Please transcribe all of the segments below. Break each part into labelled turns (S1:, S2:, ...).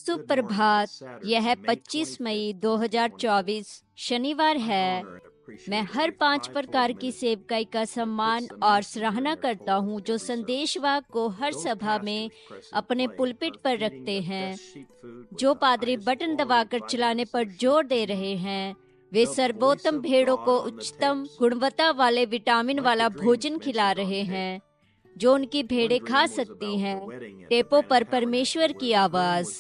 S1: सुप्रभात। यह 25 मई 2024 शनिवार है। मैं हर 5 प्रकार की सेवकाई का सम्मान और सराहना करता हूं जो संदेशवाहक को हर सभा में अपने पुलपिट पर रखते हैं। जो पादरी बटन दबाकर चलाने पर जोर दे रहे हैं, वे सर्वोत्तम भेड़ों को उच्चतम गुणवत्ता वाले विटामिन वाला भोजन खिला रहे हैं जो उनकी भेड़ें खा सकती हैं। टेपों पर परमेश्वर की आवाज।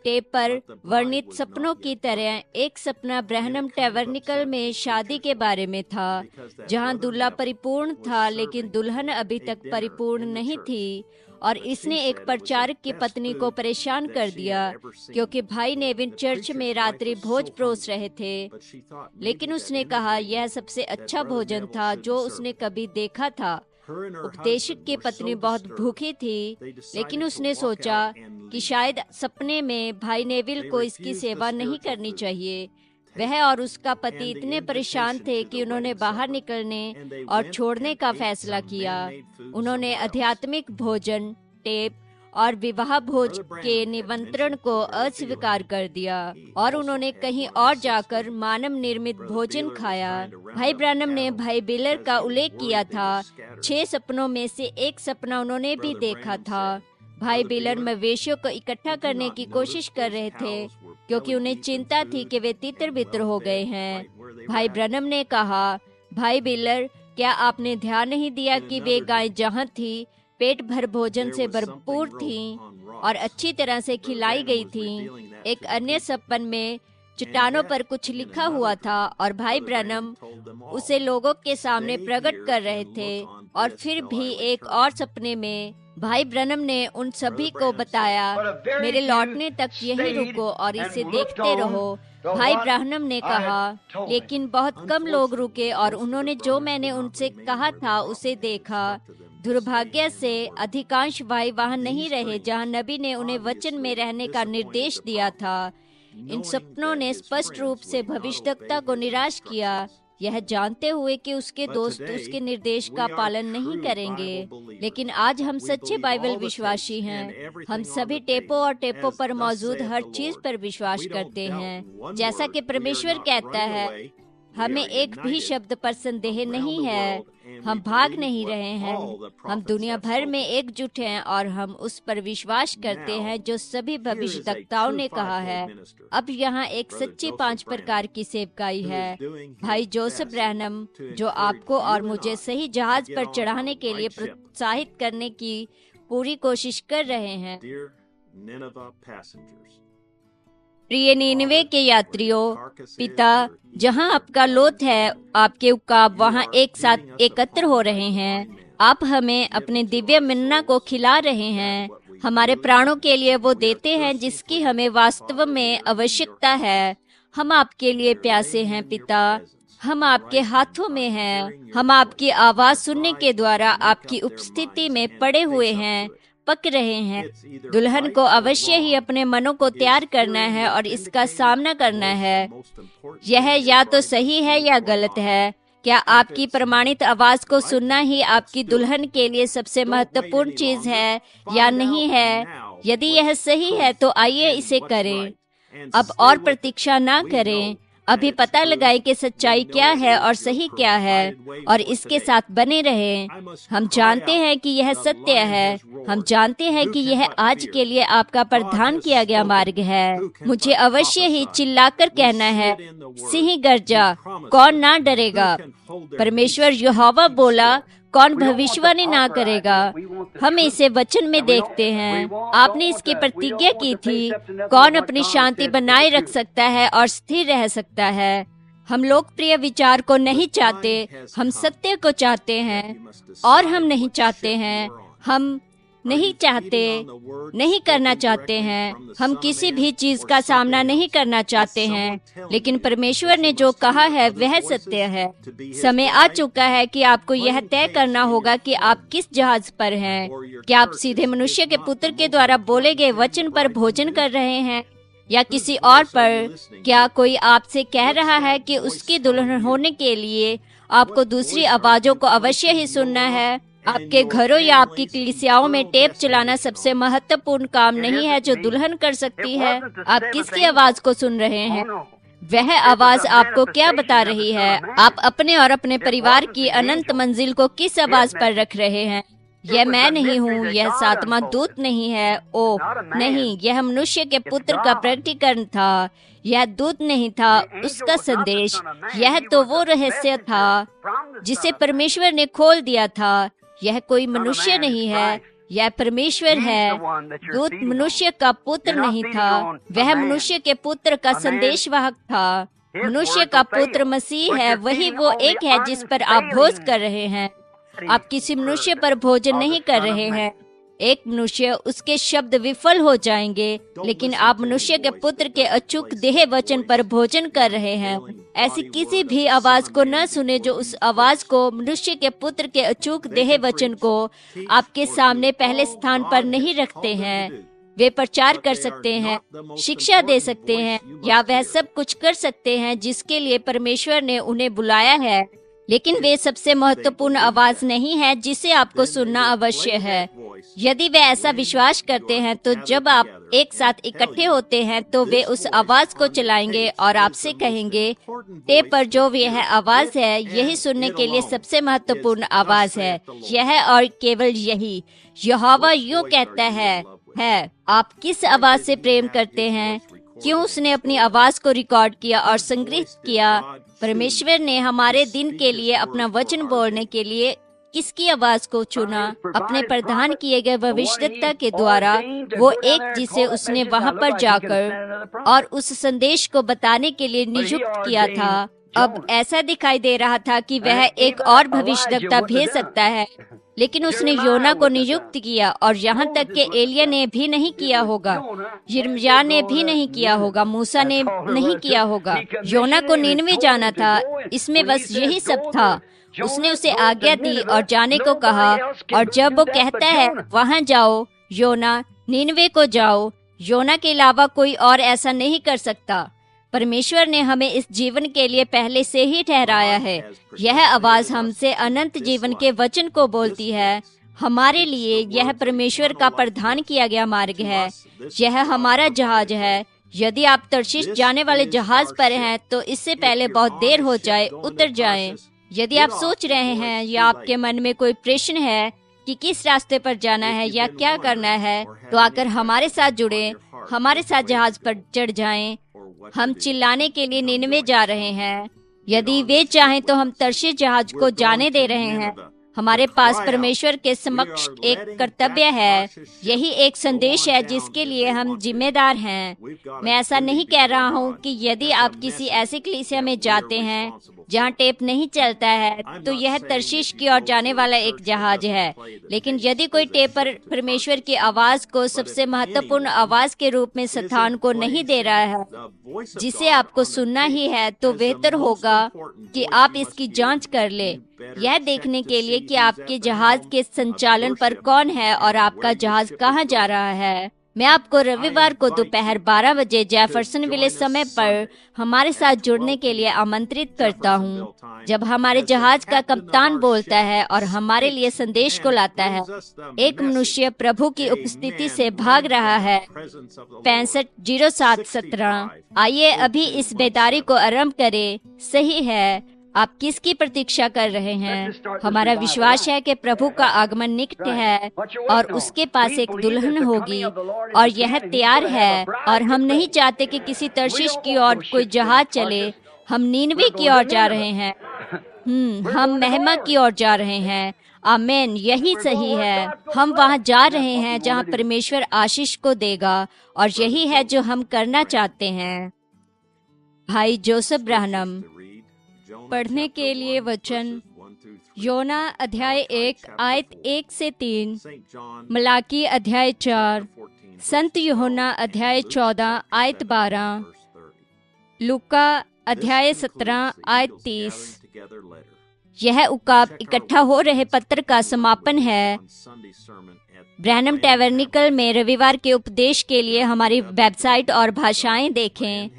S1: टेप पर वर्णित सपनों की तरह एक सपना ब्रहनम टैवर्निकल में शादी के बारे में था, जहां दूल्हा परिपूर्ण था लेकिन दुल्हन अभी तक परिपूर्ण नहीं थी, और इसने एक प्रचारक की पत्नी को परेशान कर दिया क्योंकि भाई नेविन चर्च में रात्रि भोज परोस रहे थे। लेकिन उसने कहा यह सबसे अच्छा भोजन था जो उसने कभी देखा था। उपदेशक की पत्नी बहुत भूखी थी, लेकिन उसने सोचा कि शायद सपने में भाई नेविल को इसकी सेवा नहीं करनी चाहिए। वह और उसका पति इतने परेशान थे कि उन्होंने बाहर निकलने और छोड़ने का फैसला किया। उन्होंने आध्यात्मिक भोजन, टेप और विवाह भोज के निमंत्रण को अस्वीकार कर दिया और उन्होंने कहीं और जाकर मानव निर्मित भोजन खाया। भाई ब्रैनम ने भाई बिलर का उल्लेख किया था। 6 सपनों में से एक सपना उन्होंने भी देखा था। भाई बिलर मवेशियों को इकट्ठा करने की कोशिश कर रहे थे क्योंकि उन्हें चिंता थी कि वे तितर बितर हो गए हैं। भाई ब्रैनम ने कहा, भाई बिलर, क्या आपने ध्यान नहीं दिया कि वे गाय जहाँ थी पेट भर भोजन से भरपूर थीं और अच्छी तरह से खिलाई गई थीं। एक अन्य सपन में चट्टानों पर कुछ लिखा हुआ था और भाई ब्रैनम उसे लोगों के सामने प्रकट कर रहे थे। और फिर भी एक और सपने में भाई ब्रैनम ने उन सभी को बताया, मेरे लौटने तक यहीं रुको और इसे देखते रहो। भाई ब्रैनम ने कहा, लेकिन बहुत कम लोग रुके और उन्होंने जो मैंने उनसे कहा था उसे देखा। दुर्भाग्य से अधिकांश भाई वहां नहीं रहे जहां नबी ने उन्हें वचन में रहने का निर्देश दिया था। इन सपनों ने स्पष्ट रूप से भविष्यद्वक्ता को निराश किया, यह जानते हुए कि उसके दोस्त उसके निर्देश का पालन नहीं करेंगे। लेकिन आज हम सच्चे बाइबल विश्वासी हैं। हम सभी टेपों और टेपों पर मौजूद हर चीज पर विश्वास करते हैं। जैसा कि परमेश्वर कहता है, हमें एक भी शब्द पर संदेह नहीं है। हम भाग नहीं रहे हैं। हम दुनिया भर में एकजुट हैं और हम उस पर विश्वास करते हैं जो सभी भविष्यद्वक्ताओं ने कहा है। अब यहाँ एक सच्ची 5 प्रकार की सेवकाई है। भाई जोसेफ ब्रैनम, जो आपको और मुझे सही जहाज पर चढ़ाने के लिए प्रोत्साहित करने की पूरी कोशिश कर रहे हैं। प्रिय नीनवे के यात्रियों, पिता, जहां आपका लोथ है, आपके उकाब वहां एक साथ एकत्र हो रहे हैं। आप हमें अपने दिव्य मन्ना को खिला रहे हैं। हमारे प्राणों के लिए वो देते हैं जिसकी हमें वास्तव में आवश्यकता है। हम आपके लिए प्यासे हैं पिता। हम आपके हाथों में हैं। हम आपकी आवाज सुनने के द्वारा आपकी उपस्थिति में पड़े हुए हैं, पक रहे हैं। दुल्हन को अवश्य ही अपने मनों को तैयार करना है और इसका सामना करना है। यह या तो सही है या गलत है। क्या आपकी प्रमाणित आवाज को सुनना ही आपकी दुल्हन के लिए सबसे महत्वपूर्ण चीज है या नहीं है? यदि यह सही है तो आइए इसे करें। अब और प्रतीक्षा ना करें। अभी पता लगाए कि सच्चाई क्या है और सही क्या है और इसके साथ बने रहें। हम जानते हैं कि यह सत्य है। हम जानते हैं कि यह आज के लिए आपका प्रदान किया गया मार्ग है। मुझे अवश्य ही चिल्लाकर कहना है, सिंह गर्जा, कौन ना डरेगा? परमेश्वर यहोवा बोला, कौन भविष्यवाणी ना करेगा? हम इसे वचन में देखते हैं। आपने इसकी प्रतिज्ञा की थी, कौन अपनी शांति बनाए रख सकता है और स्थिर रह सकता है? हम लोकप्रिय विचार को नहीं चाहते, हम सत्य को चाहते हैं। और हम नहीं चाहते हैं, हम नहीं चाहते, नहीं करना चाहते हैं। हम किसी भी चीज का सामना नहीं करना चाहते हैं, लेकिन परमेश्वर ने जो कहा है वह सत्य है। समय आ चुका है कि आपको यह तय करना होगा कि आप किस जहाज पर हैं। क्या आप सीधे मनुष्य के पुत्र के द्वारा बोले गए वचन पर भोजन कर रहे हैं या किसी और पर? क्या कोई आपसे कह रहा है कि उसकी दुल्हन होने के लिए आपको दूसरी आवाजों को अवश्य ही सुनना है? आपके घरों या आपकी कलीसियाओं में टेप चलाना सबसे महत्वपूर्ण काम नहीं है जो दुल्हन कर सकती है। आप किसकी आवाज को सुन रहे हैं? वह आवाज आपको क्या बता रही है? आप अपने और अपने परिवार की अनंत मंजिल को किस आवाज पर रख रहे हैं? यह मैं नहीं हूँ, यह सातवां दूत नहीं है, ओह नहीं, यह मनुष्य के पुत्र का प्रकटीकरण था। यह दूत नहीं था, उसका संदेश। यह तो वो रहस्य था जिसे परमेश्वर ने खोल दिया था। यह कोई मनुष्य नहीं है, यह परमेश्वर है। दूत मनुष्य का पुत्र नहीं था, वह मनुष्य के पुत्र का संदेशवाहक था। मनुष्य का पुत्र मसीह है, वही वो एक है जिस पर आप भोज कर रहे हैं। आप किसी मनुष्य पर भोजन नहीं कर रहे हैं। एक मनुष्य, उसके शब्द विफल हो जाएंगे, लेकिन आप मनुष्य के पुत्र के अचूक देह वचन पर भोजन कर रहे हैं। ऐसी किसी भी आवाज को न सुने जो उस आवाज को, मनुष्य के पुत्र के अचूक देह वचन को आपके सामने पहले स्थान पर नहीं रखते हैं। वे प्रचार कर सकते हैं, शिक्षा दे सकते हैं, या वह सब कुछ कर सकते हैं जिसके लिए परमेश्वर ने उन्हें बुलाया है, लेकिन वे सबसे महत्वपूर्ण आवाज नहीं है जिसे आपको सुनना अवश्य है। यदि वे ऐसा विश्वास करते हैं तो जब आप एक साथ इकट्ठे होते हैं तो वे उस आवाज को चलाएंगे और आपसे कहेंगे, टेप पर जो यह आवाज है, यही सुनने के लिए सबसे महत्वपूर्ण आवाज है। यह और केवल यही। यहोवा यूं कहता है। आप किस आवाज से प्रेम करते हैं? क्यों उसने अपनी आवाज को रिकॉर्ड किया और संग्रहित किया? परमेश्वर ने हमारे दिन के लिए अपना वचन बोलने के लिए किसकी आवाज को चुना? अपने प्रदान किए गए भविष्यद्वक्ता के द्वारा। वो एक जिसे उसने वहाँ पर जाकर और उस संदेश को बताने के लिए नियुक्त किया था। अब ऐसा दिखाई दे रहा था कि वह एक और भविष्यद्वक्ता भेज सकता है, लेकिन उसने योना को नियुक्त किया, और यहाँ तक कि एलिया ने भी नहीं किया होगा, यिर्मयाह ने भी नहीं किया होगा, मूसा ने नहीं किया होगा। योना को नीनवे जाना था, इसमें बस यही सब था। उसने उसे आज्ञा दी और जाने को कहा, और जब वो कहता है वहाँ जाओ, योना नीनवे को जाओ, योना के अलावा कोई और ऐसा नहीं कर सकता। परमेश्वर ने हमें इस जीवन के लिए पहले से ही ठहराया है। यह आवाज हमसे अनंत जीवन के वचन को बोलती है। हमारे लिए यह परमेश्वर का प्रदान किया गया मार्ग है। यह हमारा जहाज है। यदि आप तर्शीश जाने वाले जहाज पर हैं, तो इससे पहले बहुत देर हो जाए, उतर जाएं। यदि आप सोच रहे हैं या आपके मन में कोई प्रश्न है कि किस रास्ते पर जाना है या क्या करना है, तो आकर हमारे साथ जुड़े, हमारे साथ जहाज पर चढ़ जाएं। हम चिल्लाने के लिए नीनवे जा रहे हैं। यदि वे चाहें तो हम तर्शीश जहाज को जाने दे रहे हैं। हमारे पास परमेश्वर के समक्ष एक कर्तव्य है। यही एक संदेश है जिसके लिए हम जिम्मेदार हैं। मैं ऐसा नहीं कह रहा हूँ कि यदि आप किसी ऐसी कलीसिया में जाते हैं जहाँ टेप नहीं चलता है, तो यह तर्शीश की ओर जाने वाला एक जहाज है। लेकिन यदि कोई टेप पर परमेश्वर की आवाज को सबसे महत्वपूर्ण आवाज के रूप में स्थान को नहीं दे रहा है, जिसे आपको सुनना ही है, तो बेहतर होगा कि आप इसकी जांच कर ले, यह देखने के लिए कि आपके जहाज के संचालन पर कौन है और आपका जहाज कहाँ जा रहा है। मैं आपको रविवार को दोपहर 12 बजे जेफरसनविले समय पर हमारे साथ जुड़ने के लिए आमंत्रित करता हूँ, जब हमारे जहाज का कप्तान बोलता है और हमारे लिए संदेश को लाता है। एक मनुष्य प्रभु की उपस्थिति से भाग रहा है। 650717। आइए अभी इस बेदारी को आरंभ करें। सही है, आप किसकी प्रतीक्षा कर रहे हैं? हमारा विश्वास है कि प्रभु का आगमन निकट है और उसके पास एक दुल्हन होगी और यह तैयार है। और हम नहीं चाहते कि किसी तर्शीश की ओर कोई जहाज चले। हम नीनवे की ओर जा रहे हैं। हम महिमा की ओर जा रहे हैं। आमीन, यही सही है। हम वहाँ जा रहे हैं जहाँ परमेश्वर आशीष को देगा, और यही है जो हम करना चाहते हैं। भाई जोसेफ ब्रानम। पढ़ने के लिए वचन योना अध्याय 1 आयत 1 से 3, मलाकी अध्याय 4, संत यूहन्ना अध्याय 14 आयत 12, लूका अध्याय 17 आयत 30। यह उकाब इकट्ठा हो रहे पत्र का समापन है। ब्रैनम टैबरनेकल में रविवार के उपदेश के लिए हमारी वेबसाइट और भाषाएं देखें।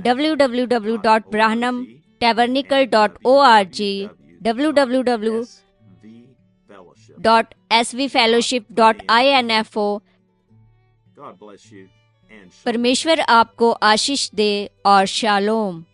S1: www.branhamtabernacle.org, www. www.svfellowship.info। परमेश्वर आपको आशीष दे और शालोम।